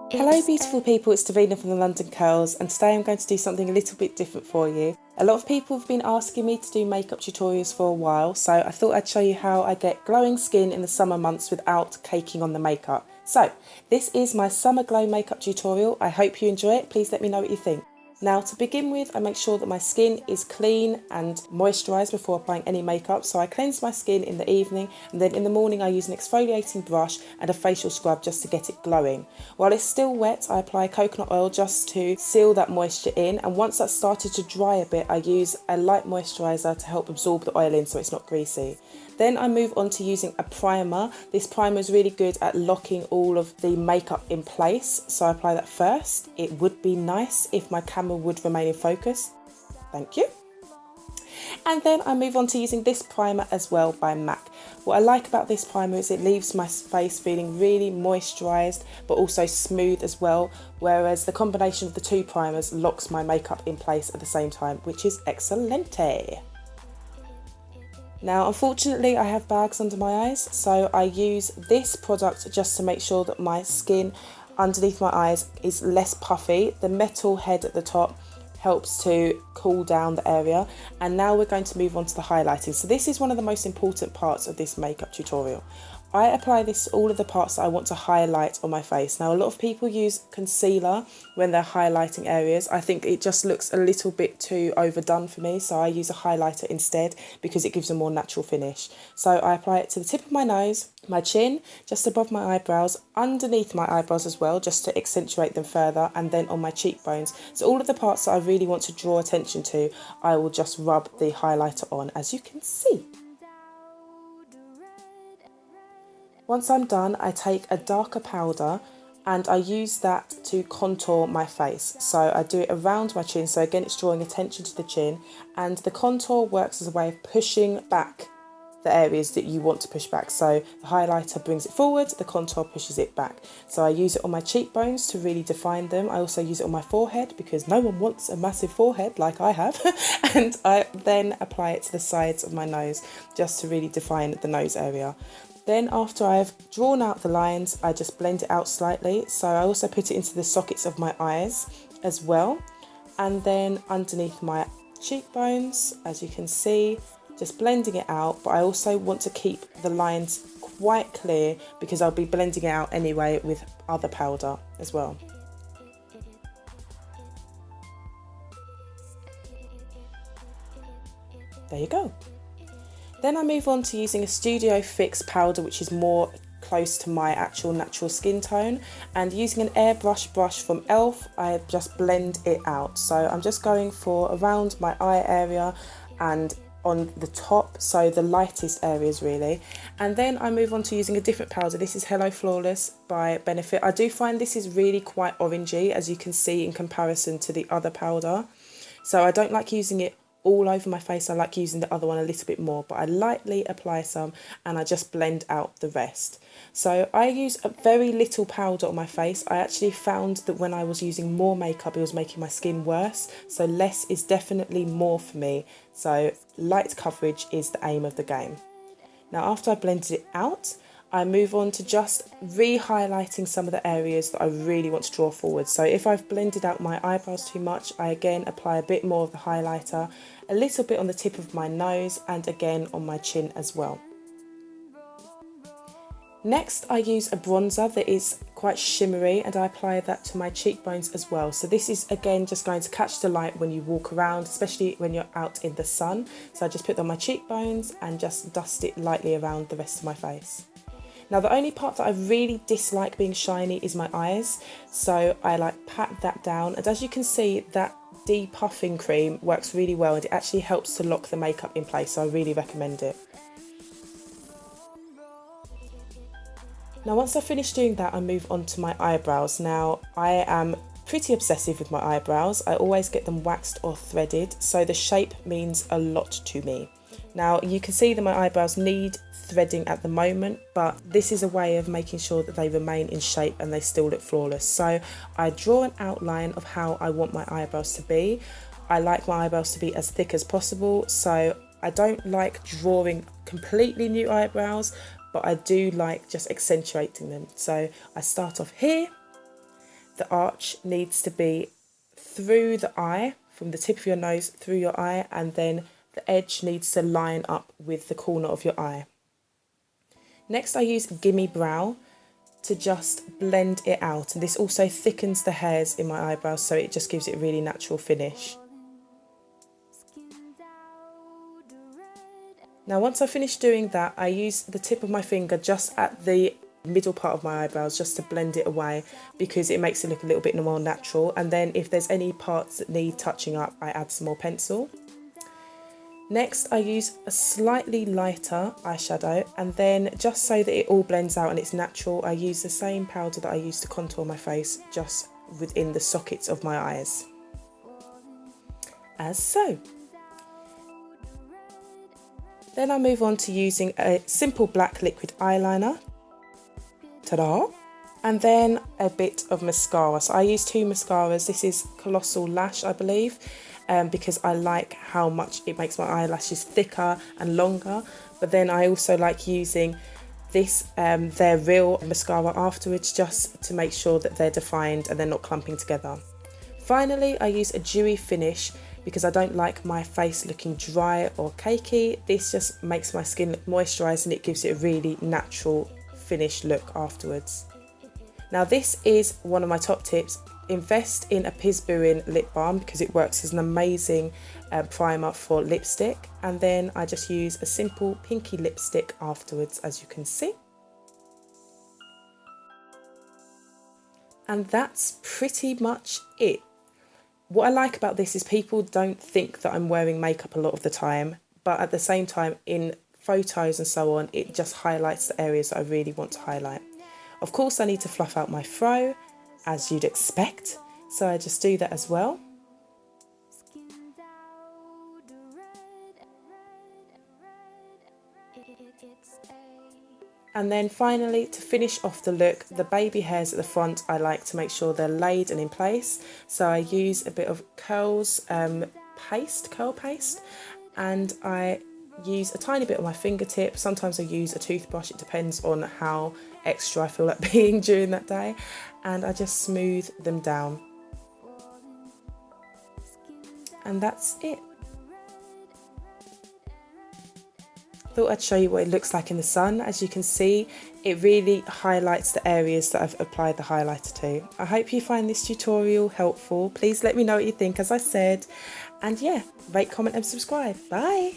Hello beautiful people, it's Davina from the London Curls, and today I'm going to do something a little bit different for you. A lot of people have been asking me to do makeup tutorials for a while, so I thought I'd show you how I get glowing skin in the summer months without caking on the makeup. So this is my summer glow makeup tutorial. I hope you enjoy it. Please let me know what you think. Now to begin with, I make sure that my skin is clean and moisturised before applying any makeup. So I cleanse my skin in the evening, and then in the morning I use an exfoliating brush and a facial scrub just to get it glowing. While it's still wet, I apply coconut oil just to seal that moisture in, and once that's started to dry a bit, I use a light moisturiser to help absorb the oil in so it's not greasy. Then I move on to using a primer. This primer is really good at locking all of the makeup in place, so I apply that first. It would be nice if my camera would remain in focus. Thank you. And then I move on to using this primer as well by MAC. What I like about this primer is it leaves my face feeling really moisturised but also smooth as well, whereas the combination of the two primers locks my makeup in place at the same time, which is excelente. Now unfortunately I have bags under my eyes, so I use this product just to make sure that my skin underneath my eyes is less puffy. The metal head at the top helps to cool down the area, and now we're going to move on to the highlighting. So this is one of the most important parts of this makeup tutorial. I apply this to all of the parts that I want to highlight on my face. Now a lot of people use concealer when they're highlighting areas. I think it just looks a little bit too overdone for me, so I use a highlighter instead because it gives a more natural finish. So I apply it to the tip of my nose, my chin, just above my eyebrows, underneath my eyebrows as well, just to accentuate them further, and then on my cheekbones. So all of the parts that I really want to draw attention to, I will just rub the highlighter on, as you can see. Once I'm done, I take a darker powder and I use that to contour my face. So I do it around my chin, so again it's drawing attention to the chin, and the contour works as a way of pushing back the areas that you want to push back. So the highlighter brings it forward, the contour pushes it back. So I use it on my cheekbones to really define them. I also use it on my forehead because no one wants a massive forehead like I have. And I then apply it to the sides of my nose just to really define the nose area. Then after I've drawn out the lines, I just blend it out slightly. So I also put it into the sockets of my eyes as well. And then underneath my cheekbones, as you can see, just blending it out. But I also want to keep the lines quite clear because I'll be blending it out anyway with other powder as well. There you go. Then I move on to using a Studio Fix powder, which is more close to my actual natural skin tone, and using an airbrush brush from ELF, I just blend it out. So I'm just going for around my eye area and on the top, so the lightest areas really. And then I move on to using a different powder. This is Hello Flawless by Benefit. I do find this is really quite orangey, as you can see in comparison to the other powder. So I don't like using it all over my face. I like using the other one a little bit more, but I lightly apply some and I just blend out the rest. So I use a very little powder on my face. I actually found that when I was using more makeup, it was making my skin worse. So less is definitely more for me. So light coverage is the aim of the game. Now after I blended it out, I move on to just re-highlighting some of the areas that I really want to draw forward. So if I've blended out my eyebrows too much, I again apply a bit more of the highlighter, a little bit on the tip of my nose, and again on my chin as well. Next, I use a bronzer that is quite shimmery, and I apply that to my cheekbones as well. So this is again just going to catch the light when you walk around, especially when you're out in the sun. So I just put it on my cheekbones and just dust it lightly around the rest of my face. Now the only part that I really dislike being shiny is my eyes, so I pat that down, and as you can see, that depuffing cream works really well and it actually helps to lock the makeup in place, so I really recommend it. Now once I finish doing that, I move on to my eyebrows. Now I am pretty obsessive with my eyebrows. I always get them waxed or threaded, so the shape means a lot to me. Now you can see that my eyebrows need threading at the moment, but this is a way of making sure that they remain in shape and they still look flawless. So I draw an outline of how I want my eyebrows to be. I like my eyebrows to be as thick as possible, so I don't like drawing completely new eyebrows, but I do like just accentuating them. So I start off here the arch needs to be through the eye, from the tip of your nose through your eye, and then the edge needs to line up with the corner of your eye. Next I use Gimme Brow to just blend it out, and this also thickens the hairs in my eyebrows, so it just gives it a really natural finish. Now once I finish doing that, I use the tip of my finger just at the middle part of my eyebrows just to blend it away, because it makes it look a little bit more natural, and then if there's any parts that need touching up, I add some more pencil. Next I use a slightly lighter eyeshadow, and then just so that it all blends out and it's natural, I use the same powder that I use to contour my face just within the sockets of my eyes, as so. Then I move on to using a simple black liquid eyeliner, ta-da, and then a bit of mascara. So I use two mascaras. This is Colossal Lash, I believe, because I like how much it makes my eyelashes thicker and longer. But then I also like using this, their Real mascara afterwards, just to make sure that they're defined and they're not clumping together. Finally, I use a dewy finish because I don't like my face looking dry or cakey. This just makes my skin look moisturised and it gives it a really natural finished look afterwards. Now this is one of my top tips. Invest in a Pisburin lip balm because it works as an amazing primer for lipstick, and then I just use a simple pinky lipstick afterwards, as you can see. And that's pretty much it. What I like about this is people don't think that I'm wearing makeup a lot of the time, but at the same time in photos and so on, it just highlights the areas that I really want to highlight. Of course I need to fluff out my fro, as you'd expect, so I just do that as well. And then finally, to finish off the look, the baby hairs at the front, I like to make sure they're laid and in place. So I use a bit of curl paste, and I use a tiny bit on my fingertip. Sometimes I use a toothbrush, it depends on how extra I feel like being during that day. And I just smooth them down. And that's it. Thought I'd show you what it looks like in the sun. As you can see, it really highlights the areas that I've applied the highlighter to. I hope you find this tutorial helpful. Please let me know what you think, as I said. And yeah, rate, comment and subscribe. Bye.